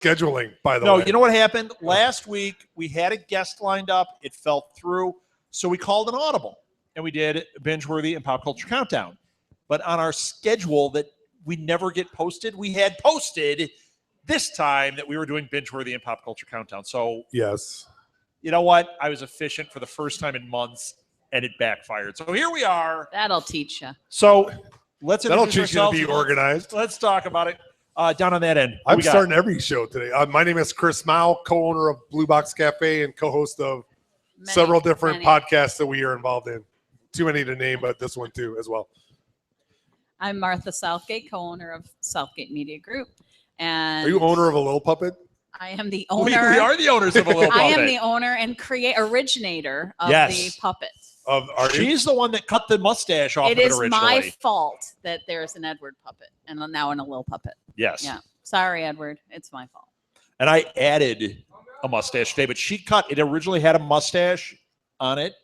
scheduling, by the way. No, you know what happened? Last week, we had a guest lined up. It fell through. So we called an audible, and we did Binge-worthy and Pop Culture Countdown. But on our schedule that we never get posted, we had posted this time that we were doing Binge-worthy and Pop Culture Countdown. So, yes. You know what? I was efficient for the first time in months, and it backfired. So here we are. That'll teach you. So let's That'll introduce teach you to ourselves. be organized. Let's talk about it. Down on that end. I'm starting every show today. My name is Chris Mao, co-owner of Blue Box Cafe and co-host of several different podcasts that we are involved in. Too many to name, but this one too as well. I'm Martha Southgate, co-owner of Southgate Media Group. And are you owner of a Little Puppet? I am the owner. We are the owners of a Little Puppet. I am the owner and originator of the puppet. She's the one that cut the mustache off of it originally. It is my fault that there's an Edward puppet and now in a Little Puppet. Yes. Yeah. Sorry, Edward. It's my fault. And I added a mustache today, but she cut it. Originally had a mustache on it.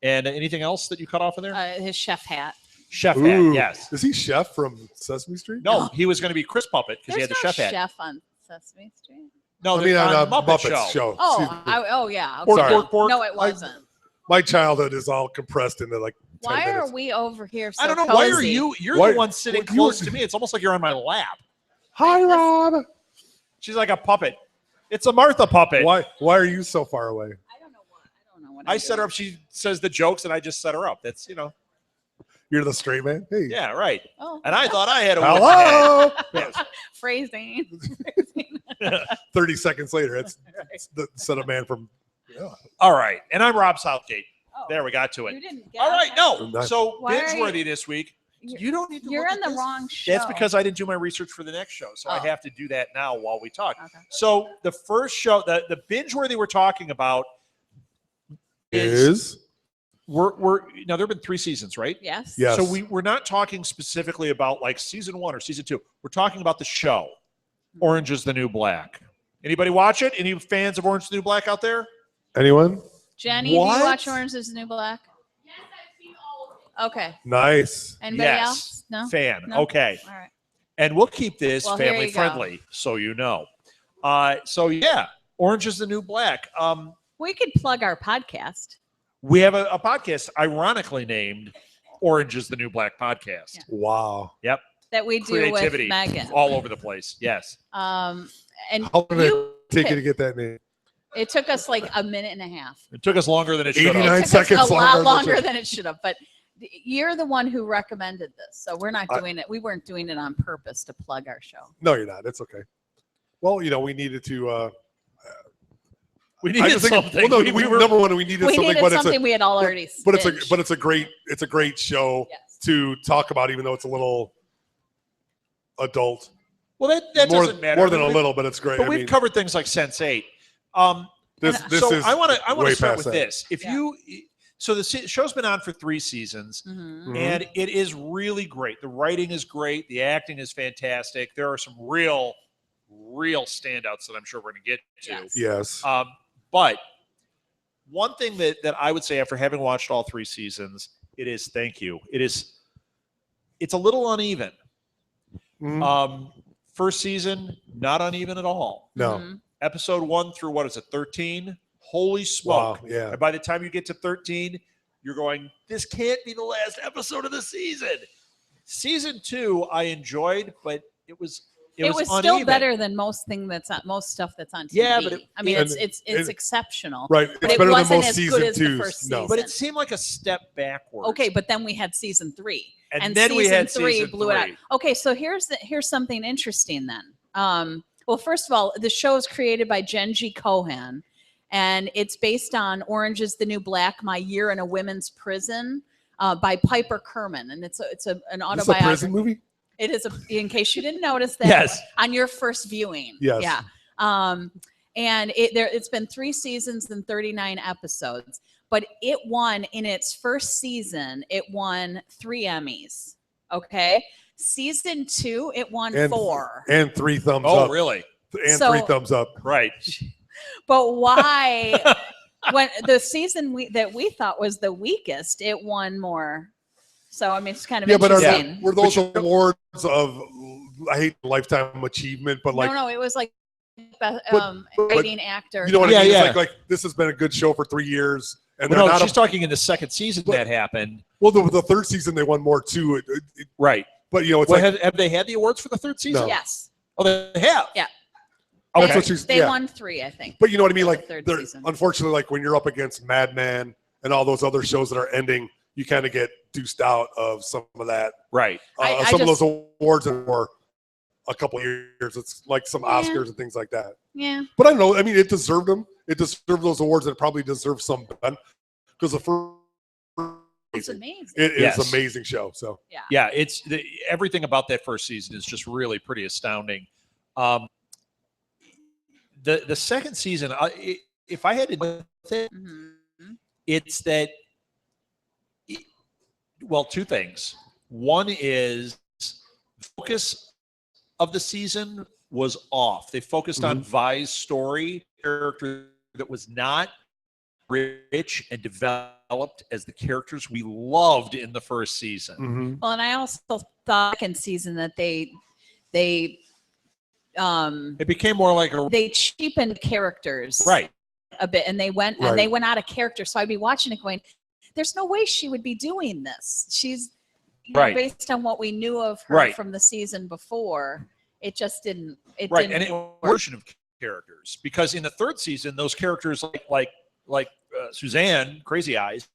And anything else that you cut off of there? His chef hat. Chef hat, yes. Is he Chef from Sesame Street? No, he was going to be Chris Puppet because he had the chef hat. Chef on Sesame Street. No, I mean on a Muppet show. Oh, yeah. Okay. Pork. No, it wasn't. My childhood is all compressed into like 10 Why minutes. Are we over here so I don't know. cozy? Why are you? You're the one sitting close to me. It's almost like you're on my lap. Hi, Rob. She's like a puppet. It's a Martha puppet. Why are you so far away? I don't know what. I set her up. She says the jokes, and I just set her up. That's You're the straight man. Hey. Yeah, right. Oh. And I thought I had a hello. Yes. Phrasing. 30 seconds later, it's the set of man from. Yeah. All right, and I'm Rob Southgate. Oh, there, we got to it. You didn't get all right, it. no. So Binge-worthy this week. You don't need to. You're in the wrong show. That's because I didn't do my research for the next show, so I have to do that now while we talk. Okay. So the first show, the Binge-worthy we're talking about is we're now there have been 3 seasons, right? Yes. Yes. So we're not talking specifically about like season 1 or season 2. We're talking about the show, Orange is the New Black. Anybody watch it? Any fans of Orange is the New Black out there? Anyone? Jenny, do you watch Orange is the New Black? Yes, I've seen all of them. Okay. Nice. Anybody else? No. Fan. No? Okay. All right. And we'll keep this Well, family friendly, so you know. So yeah, Orange is the New Black. We could plug our podcast. We have a podcast ironically named Orange is the New Black Podcast. Yeah. Wow. Yep. That we do Creativity with Megan. all over the place. Yes. And How did it take you to get that name? It took us like a minute and a half. It took us longer than it should have. 89 It took us seconds a lot longer longer than it should have. But you're the one who recommended this, so we're not doing it. We weren't doing it on purpose to plug our show. No, you're not. It's okay. Well, we needed to. We needed something. Well, no, number one, we needed something, but something we had already. But it's a great show to talk about, even though it's a little adult. Well, that doesn't matter. More than a little, but it's great. But we've covered things like Sense8. This so is I want to start with that. this. So the show's been on for 3 seasons, and it is really great. The writing is great. The acting is fantastic. There are some real standouts that I'm sure we're going to get to. Yes. But one thing that I would say after having watched all 3 seasons, thank you. It's a little uneven. First season, not uneven at all. No. Episode 1 through 13? Holy smoke. Wow, yeah. And by the time you get to 13, you're going, this can't be the last episode of the season. Season 2, I enjoyed, but it was still better than most stuff that's on TV. Yeah, but it's exceptional. Right. But it better wasn't than most as season good as the 2s. first season. But it seemed like a step backwards. Okay, but then we had season 3. And then we had season blew 3. it out. Okay, so here's something interesting then. Well, first of all, the show is created by Jenji Kohan, and it's based on Orange is the New Black, My Year in a Women's Prison by Piper Kerman. And it's an autobiography. Is this a prison movie? It is, in case you didn't notice that, yes. On your first viewing. Yes. Yeah. And it's been 3 seasons and 39 episodes. But it won, in its first season, it won 3 Emmys. Okay? Season 2, it won 4. And 3 thumbs up. Oh, really? And 3 thumbs up. Right. But why, when the season that we thought was the weakest, it won more. So, I mean, it's kind of interesting. But were those awards of, I hate lifetime achievement, but like. No, it was like writing actor. You know what Yeah, I mean? yeah. It's like this has been a good show for 3 years, and Well, they're no, not. she's talking in the second season that happened. Well, the third season they won more too. Right. But you know, it's Well, like have they had the awards for the third season? No. Yes. Oh, they have. Yeah. that's Okay. what she's. They yeah. won 3, I think. But you know what I mean? for the Like, third they're season. unfortunately, like when you're up against Mad Men and all those other shows that are ending, you kind of get deuced out of some of that. Right. Some of those awards for a couple of years. It's like some Oscars and things like that. Yeah. But I don't know. I mean, it deserved them. It deserved those awards, and it probably deserves some because the first. It's amazing. It is Yes. an amazing show. So Yeah, it's everything about that first season is just really pretty astounding. The second season, if I had to do it, it's that. Well, two things. One is the focus of the season was off. They focused on Vi's story, character that was not rich and developed as the characters we loved in the first season. Well, and I also thought second season that they It became more like they cheapened characters right. a bit, and they went Right. and they went out of character. So I'd be watching it going, "There's no way she would be doing this." She's Right. based on what we knew of her Right. from the season before. It just didn't. It Right, didn't and it was work. a version of characters because in the third season, those characters like Suzanne, Crazy Eyes,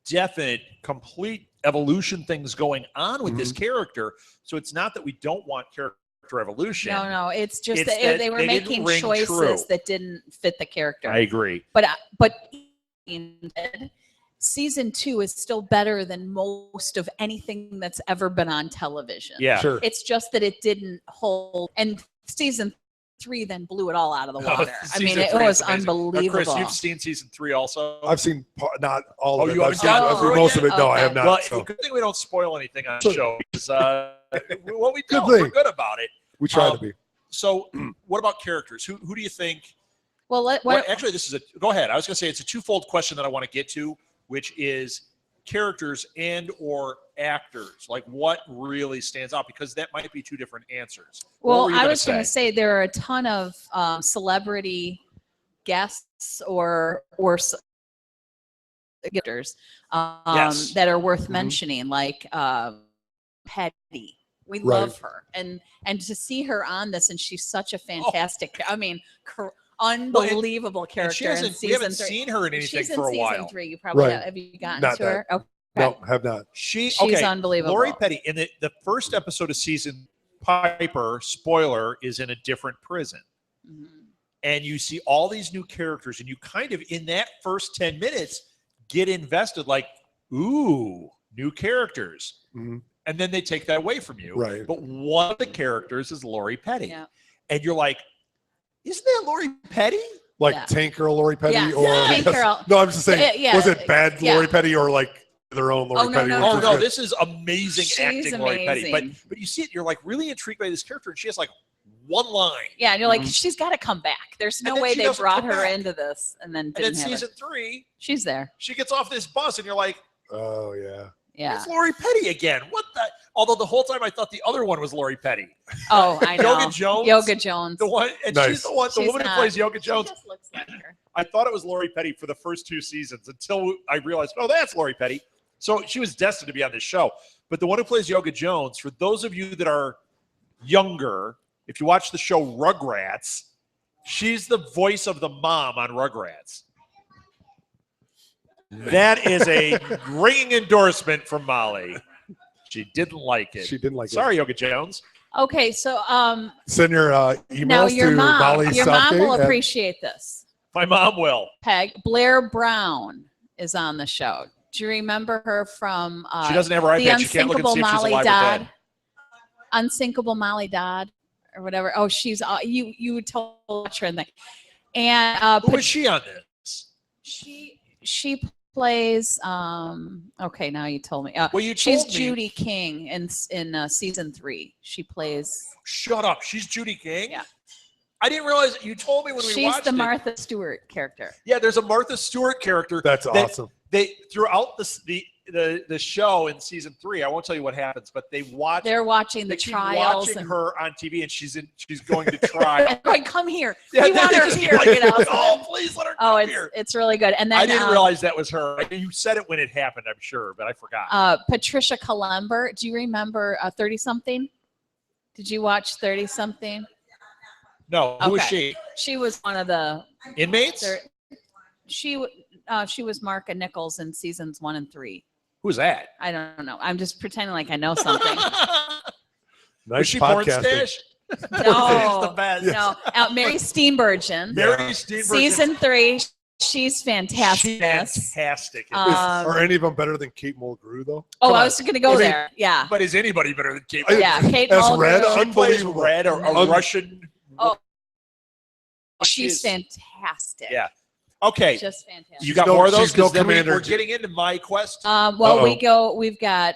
definite, complete evolution things going on with this character. So it's not that we don't want character evolution. No, it's just It's that that they were they didn't making ring choices true. that didn't fit the character. I agree. But season 2 is still better than most of anything that's ever been on television. Yeah. sure. It's just that it didn't hold. And season 3 then blew it all out of the water. I mean, Season it 3 was is amazing. unbelievable. Chris, you've seen season 3 also. I've seen not all Oh, of it. you But haven't I've seen seen it? most of it. No, I Okay. have not. well, so good thing we don't spoil anything on So- the show because what we do, Good thing. we're good about it. we try to be. So, what about characters? Who do you think? Well, Actually, this is a. Go ahead. I was going to say it's a twofold question that I want to get to, which is characters and or actors. Like, what really stands out? Because that might be two different answers. Well, I was going to say there are a ton of celebrity guests or characters Yes. that are worth mentioning, like Hetty. We Right. love her, and to see her on this, and she's such a fantastic. I mean, unbelievable character. In we season haven't 3. seen her in anything She's in for a season while. 3. You probably Right. have you gotten Not to her? Okay. No, have not. She's Okay, unbelievable. Lori Petty in the first episode of season Piper, spoiler, is in a different prison. Mhm. And you see all these new characters, and you kind of in that first 10 minutes get invested, like, ooh, new characters. Mhm. And then they take that away from you. Right. But one of the characters is Lori Petty. Yeah. And you're like, isn't that Lori Petty? Like Yeah. Tank Girl Lori Petty, Yeah. or Tank Girl. no, I'm just saying. Yeah. Was it bad Yeah. Lori Petty or like their own Lori Oh, no, Petty? no, which no. Oh was no, good? this is amazing She's acting, Lori Petty. amazing. But you see it, you're like really intrigued by this character, and she has like one line. Yeah, and you're like, she's got to come back. There's no then way she they doesn't brought come her back. into this and then And didn't then have season her. 3, She's there. she gets off this bus, and you're like, Oh yeah. Yeah. it's Lori Petty again. What the? Although the whole time I thought the other one was Lori Petty. Oh, I know. Yoga Jones. Yoga Jones. The one, and Nice. she's the one, the She's woman not. who plays Yoga She Jones. just looks like her. I thought it was Lori Petty for the first 2 seasons until I realized, oh, that's Lori Petty. So she was destined to be on this show. But the one who plays Yoga Jones, for those of you that are younger, if you watch the show Rugrats, she's the voice of the mom on Rugrats. That is a ringing endorsement from Molly. She didn't like it. She didn't like it. Sorry, Yoga Jones. Okay, so Send your now emails your to Molly mom will Southgate at- appreciate this. My mom will. Peg Blair Brown is on the show. Do you remember her from She doesn't have her the iPad. She can't look and Unsinkable see if she's Molly alive or Dodd? dead. Unsinkable Molly Dodd or whatever. Oh, she's you told her thing. And Who was she on this? she plays okay, now you told me. Well, you She's told me. Judy King in season 3. She plays Shut up. She's Judy King? Yeah. I didn't realize you told me when we she's watched the it. Martha Stewart character. Yeah, there's a Martha Stewart character. That's that awesome. They throughout the the show in season 3. I won't tell you what happens, but they're watching the keep trials watching and her on TV, and she's going to try. and going, come here. Yeah, We want they her just here. like, You know? oh, please let her come here. It's really good. And then I didn't realize that was her. You said it when it happened, I'm sure, but I forgot. Patricia Columber. Do you remember 30 something? Did you watch 30 something? No, who was Okay. she? She was one of the Inmates? she was Marka Nichols in seasons 1 and 3. Who's that? I don't know. I'm just pretending like I know something. Was she porn stash? No, the best. no. Mary Steenburgen. Mary Steenburgen. Season 3. She's fantastic. She's fantastic. Are any of them better than Kate Mulgrew, though? Oh, I was going to go there. Yeah. But is anybody better than Kate? Yeah, Kate As Mulgrew. Red, She plays unbelievable. Red, or a Russian. Oh, she's fantastic. Yeah. Okay. Just fantastic. You got No, more of those? she's no 'Cause then Commander we're getting into my quest. Well, we've got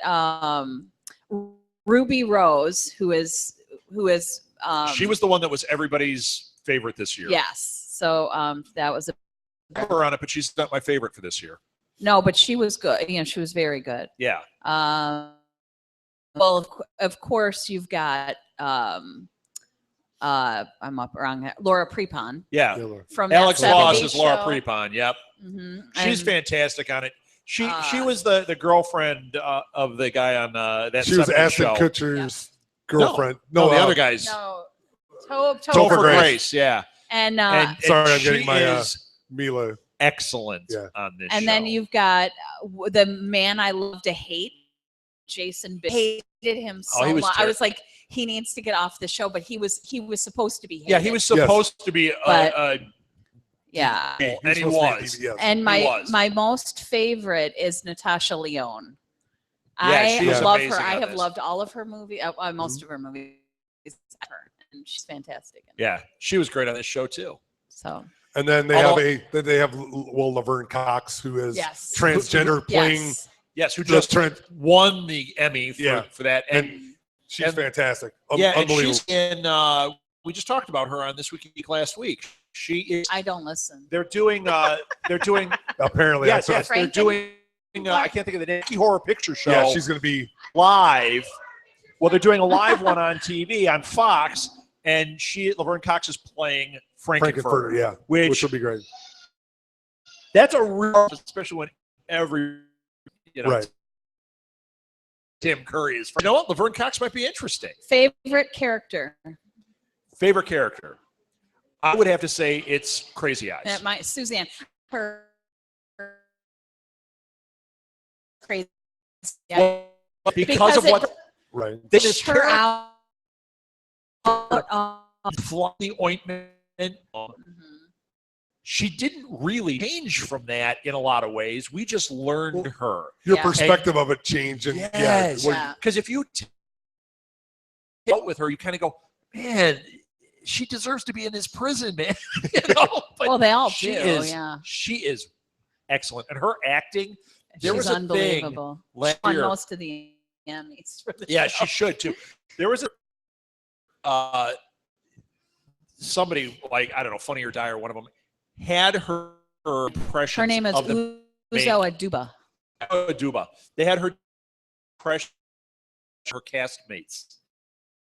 Ruby Rose, who is She was the one that was everybody's favorite this year. yes. So that was Her on it, but she's not my favorite for this year. no, but she was good. You know, she was very good. Yeah. Well, of course, you've got I'm up wrong. Laura Prepon Yeah. from Alex that Voss 70s is Laura show. Prepon. Yep. Mm-hmm. She's fantastic on it. She was the girlfriend of the guy on that. She was 70s Ashton show. Kutcher's girlfriend. No, the other guys. No, Topher Topher Grace. Grace. Yeah. and Sorry, I'm she getting my is Mila. excellent Yeah. on this. and show. then you've got the man I love to hate, Jason. Hated him so he was much. I terrible. was like, he needs to get off the show, but he was supposed to be hated. Yeah, he was supposed to be Yeah. and he was. Yes. And He my was. my most favorite is Natasha Lyonne. Yeah, she I was love amazing her. I on have this. loved all of her movies, most of her movies, ever, and she's fantastic. Yeah, she was great on this show too. So And then they have Laverne Cox, who is yes, transgender playing. yes. Yes, who The just trend, won the Emmy for that. and she's fantastic. And Unbelievable. she's in. We just talked about her on This Week last week. She is. I don't listen. They're doing. They're doing. Apparently, yes, that's they're Franken? doing. I can't think of the name. Horror Picture Show. yeah, she's going to be live. Well, they're doing a live one on TV on Fox, and Laverne Cox is playing Frankenfurter. Frankenfurter, yeah, which will be great. that's a real, especially when every Right. Tim Curry is. You know what? Laverne Cox might be interesting. Favorite character? Favorite character? I would have to say it's Crazy Eyes. My Suzanne. Her crazy. Well, because of what Right. this is her out. the ointment. Mhm. She didn't really change from that in a lot of ways. We just learned her. Your Yeah. perspective of it changed, and Yes. Yeah. Because if you dealt with her, you kind of go, man, she deserves to be in this prison, man. But Well, they all she do. is, Yeah. She is excellent. And her acting, there She's was a unbelievable. thing last Won year. most of the Emmys for the Yeah, show. she should too. There was a somebody like, I don't know, Funny or Die or one of them had her impression. Her name is of the Uzo Aduba. Aduba. They had her impression, her castmates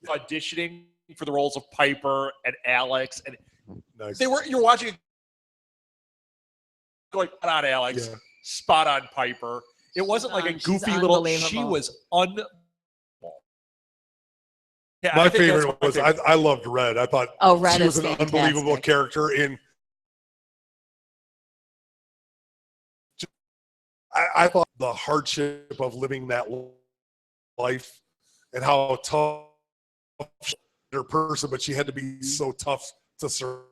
auditioning for the roles of Piper and Alex, and nice. you're watching it going, spot on Alex, Yeah. spot on Piper. It wasn't like a She's goofy little. unbelievable. She was Yeah, I My think that's favorite my was favorite. I loved Red. I thought Oh, Red she was is an fantastic. unbelievable character. I thought the hardship of living that life and how tough her person, but she had to be so tough to survive.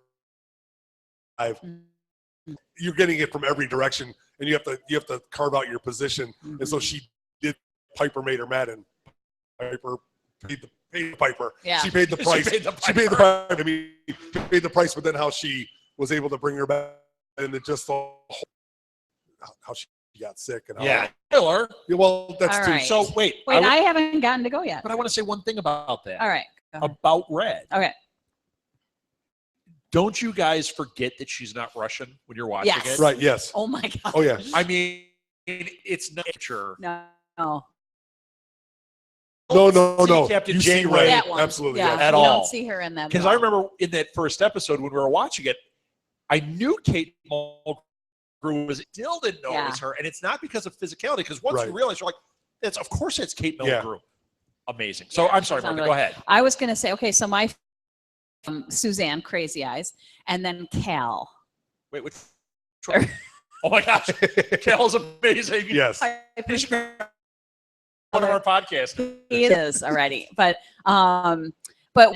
You're getting it from every direction, and you have to carve out your position. And so she did. Piper made her mad, and Piper paid the Piper. Yeah. She paid the price. She paid the She paid the price. I mean, she paid the price, but then how she was able to bring her back, and it just how she got sick and how. Yeah, Killer. Yeah, well, that's All too. right. So wait, Wait, I haven't gotten to go yet. but I want to say one thing about that. All right. Go ahead. About Red. Okay. Don't you guys forget that she's not Russian when you're watching Yes. it? Right. Yes. Oh my God. Oh yeah. I mean, it's not sure. No. No. Captain You see Janeway Ray. That one. Absolutely. Yeah, At you all. don't see her in that. Because at I all. remember in that first episode when we were watching it, I knew Kate Mulgrew was still didn't know it was her, and it's not because of physicality. Because once you realize, you're like, "It's of course it's Kate Mulgrew." Amazing. So I'm sorry, Martha. Go ahead. I was going to say, okay, so my Suzanne, Crazy Eyes, and then Cal. Wait, which? Oh my gosh, Cal's amazing. Yes. One of our podcasts. He is already, but the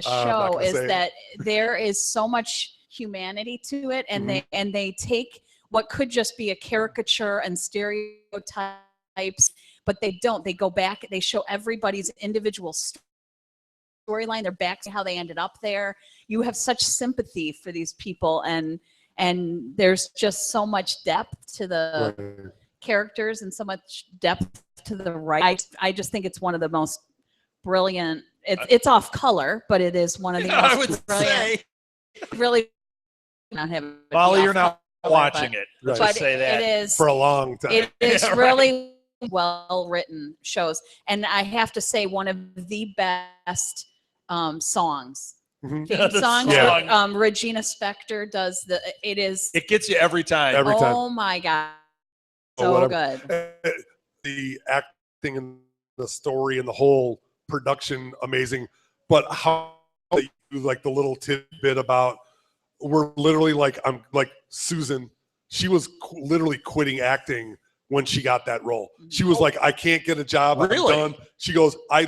show is that there is so much humanity to it, and they take what could just be a caricature and stereotypes, but they don't. They go back. They show everybody's individual storyline. They're back to how they ended up there. You have such sympathy for these people, and there's just so much depth to the characters and so much depth to the I just think it's one of the most brilliant. It's off color, but it is one of the most I would brilliant. Really, not have Molly, you're not watching it. Let's but just say that it is for a long time. It is really well written shows, and I have to say one of the best songs. Theme songs. Yeah. Regina Spektor does it gets you every time. Oh my god, so good. The acting and the story and the whole production amazing, but how they do like the little tidbit about we're literally like I'm like Susan. She was literally quitting acting when she got that role. She was like, I can't get a job. Really? I'm done. She goes, I'm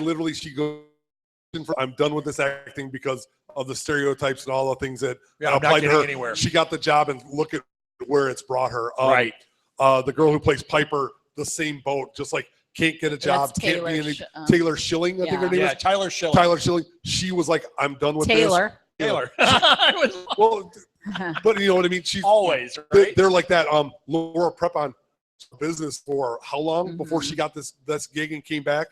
done with this acting because of the stereotypes and all the things that applied to her. Anywhere. She got the job, and look at where it's brought her. Right. The girl who plays Piper, the same boat, just like can't get a job. Can't be any Taylor Schilling, I think her name is. Tyler Schilling. Tyler Schilling. She was like, I'm done with Taylor. this. Taylor. Well, but you know what I mean? She's always right? They're like that. Laura Prepon business for how long before she got this gig and came back?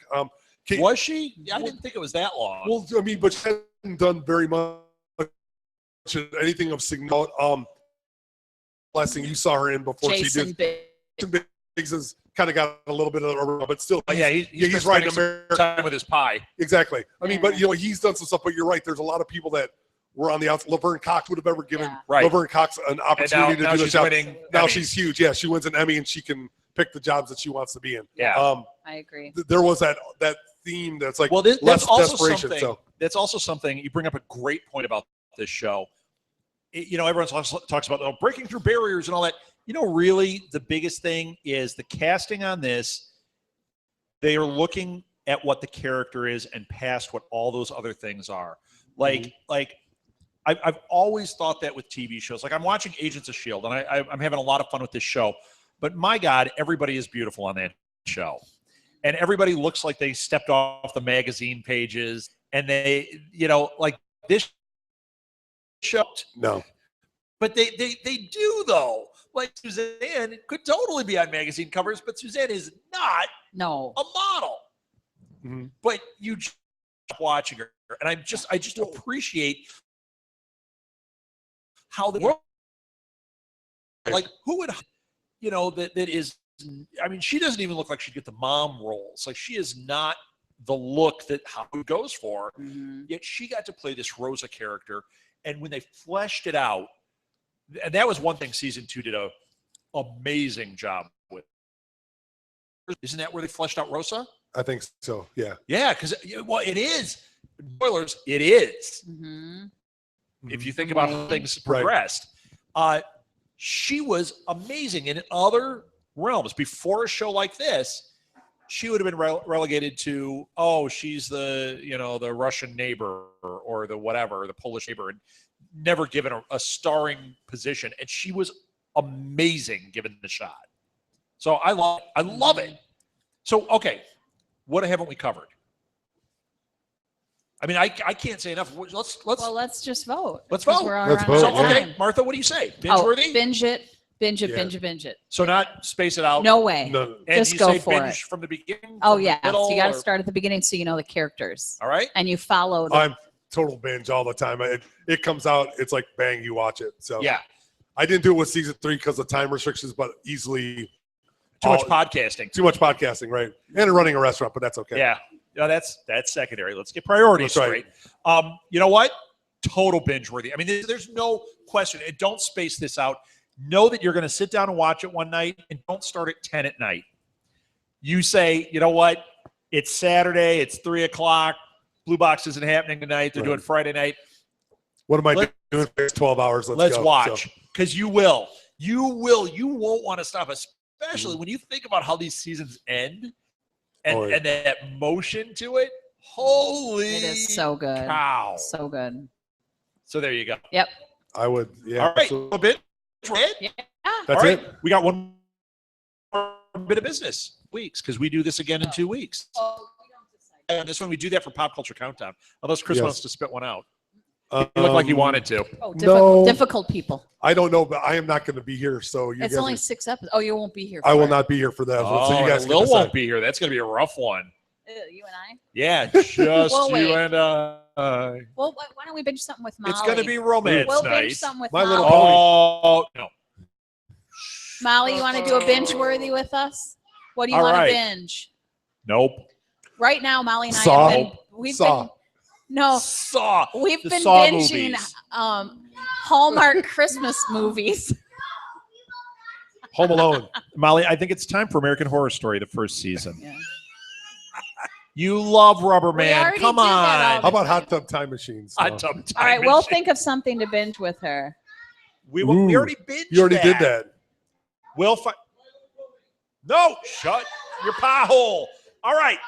Was she? I didn't think it was that long. Well, I mean, but she hasn't done very much anything of significance. Last thing you saw her in before Jason she did. Jason Biggs has kind of got a little bit of, but still, he's writing America time with his pie. Exactly. I mean, but you know, he's done some stuff. But you're right. There's a lot of people that were on the outside. Laverne Cox would have ever given Laverne Cox an opportunity to do the job. Now she's huge. Yeah, she wins an Emmy and she can pick the jobs that she wants to be in. Yeah, I agree. There was that theme that's like that's also desperation. Something, that's also something you bring up a great point about this show. Everyone talks about breaking through barriers and all that. Really, the biggest thing is the casting on this. They are looking at what the character is and past what all those other things are. I've always thought that with TV shows. Like I'm watching Agents of S.H.I.E.L.D. and I'm having a lot of fun with this show. But my God, everybody is beautiful on that show. And everybody looks like they stepped off the magazine pages. And they, like this show. No. But they do, though. Like Suzanne could totally be on magazine covers, but Suzanne is not a model. Mm-hmm. But you just watching her. And I just appreciate how the world, like who would, that is, I mean, she doesn't even look like she'd get the mom roles. Like she is not the look that Hollywood goes for. Mm-hmm. Yet she got to play this Rosa character. And when they fleshed it out, and that was one thing season 2 did a amazing job with. Isn't that where they fleshed out Rosa? I think so. Yeah. Yeah, because it is. Spoilers. It is. Mm-hmm. If you think about how things progressed, she was amazing in other realms. Before a show like this, she would have been relegated to, she's the the Russian neighbor or the whatever, the Polish neighbor, and never given a starring position. And she was amazing given the shot. So I love it. So okay, what haven't we covered? I mean, I can't say enough. Let's just vote. Let's vote. Let's vote. So, okay, Martha, what do you say? Binge-worthy? Binge it. So not space it out. No way. No. And just you go say for binge it. from the beginning? Oh from yeah. the middle, So you got to start at the beginning so you know the characters. All right. And you follow. I'm total binge all the time. It comes out. It's like bang, you watch it. So yeah. I didn't do it with season 3 because of time restrictions, but easily Too much podcasting. Too much podcasting, right? And running a restaurant, but that's okay. Yeah. No, that's secondary. Let's get priorities That's right. straight. You know what? Total binge worthy. I mean, there's no question. And don't space this out. Know that you're going to sit down and watch it one night, and don't start at 10 at night. You say, you know what? It's Saturday. It's 3 o'clock. Blue Box isn't happening tonight. They're doing Friday night. What am I doing for 12 hours? Let's go. watch, because you will. You won't want to stop, especially when you think about how these seasons end and that motion to it. Holy It is so good. cow. So good. So there you go. Yep. I would, yeah. All right, a bit. Yeah. That's All right, it. we got one more bit of business weeks, because we do this again in 2 weeks. And this one, we do that for Pop Culture Countdown, unless Chris wants to spit one out. He looked like he wanted to. Oh, No. difficult people. I don't know, but I am not going to be here. So you It's guys only are- 6 episodes. Oh, you won't be here. I will for it. not be here for that. Oh, so you guys Lil can won't decide. be here. That's going to be a rough one. You and I. Yeah, just Well, wait. you and I. Well, why don't we binge something with Molly? It's going to be romance We'll night. binge something with My Molly. Little Pony. Oh, no. Molly, you want to do a binge worthy with us? What do you All want right. to binge? Nope. Right now, Molly and I Saw. have been. We've Saw. been. No, Saw. we've The been Saw binging movies. Hallmark Christmas movies. Home Alone. Molly, I think it's time for American Horror Story, the first season. Yeah. You love Rubber We Man. already Come did that on. How about Hot Tub Time Machines? Hot Tub Time All right, we'll Machine. think of something to binge with her. We Ooh, already binged You already did that. We'll find. No, shut your pie hole. All right.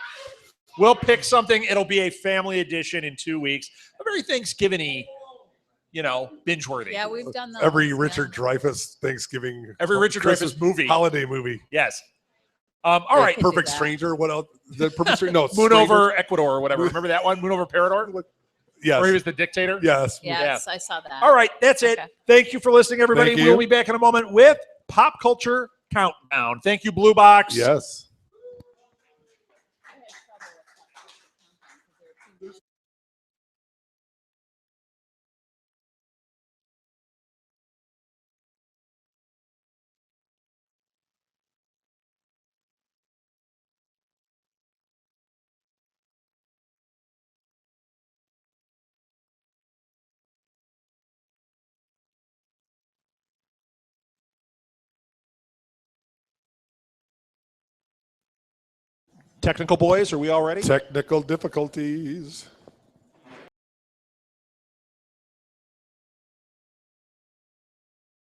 We'll pick something. It'll be a family edition in 2 weeks. A very Thanksgiving-y, binge worthy. Yeah, we've done those. Every yeah. Richard Dreyfuss Thanksgiving. Every Richard Christmas Dreyfuss movie. holiday movie. Yes. All right. could do Perfect that. Stranger. What else? The Perfect Stranger. No, Moon Stranger. over Ecuador or whatever. Remember that one? Moon over Parador? Yes. Where he was the dictator? Yes. Yes, I saw that. All right. That's it. Okay. Thank you for listening, everybody. Thank you. We'll be back in a moment with Pop Culture Countdown. Thank you, Blue Box. Yes. Technical boys, are we all ready? Technical difficulties.